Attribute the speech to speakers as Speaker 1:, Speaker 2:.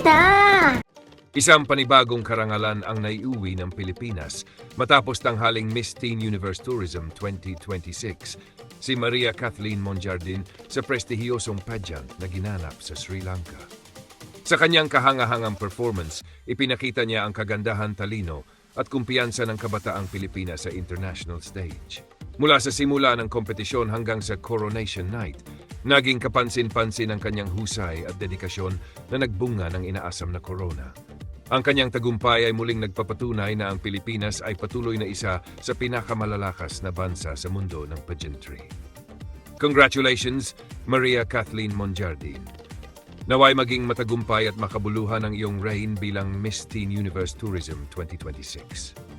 Speaker 1: kita!
Speaker 2: Isang panibagong karangalan ang naiuwi ng Pilipinas matapos tanghaling Miss Teen Universe Tourism 2026, si Maria Kathleen Monjardin sa prestihiyosong pageant na ginanap sa Sri Lanka. Sa kanyang kahangahangang performance, ipinakita niya ang kagandahan, talino at kumpiyansa ng kabataang Pilipinas sa international stage. Mula sa simula ng kompetisyon hanggang sa Coronation Night, naging kapansin-pansin ang kanyang husay at dedikasyon na nagbunga ng inaasam na corona. Ang kanyang tagumpay ay muling nagpapatunay na ang Pilipinas ay patuloy na isa sa pinakamalalakas na bansa sa mundo ng pageantry. Congratulations, Maria Kathleen Monjardin. Naway maging matagumpay at makabuluhan ang iyong reign bilang Miss Teen Universe Tourism 2026.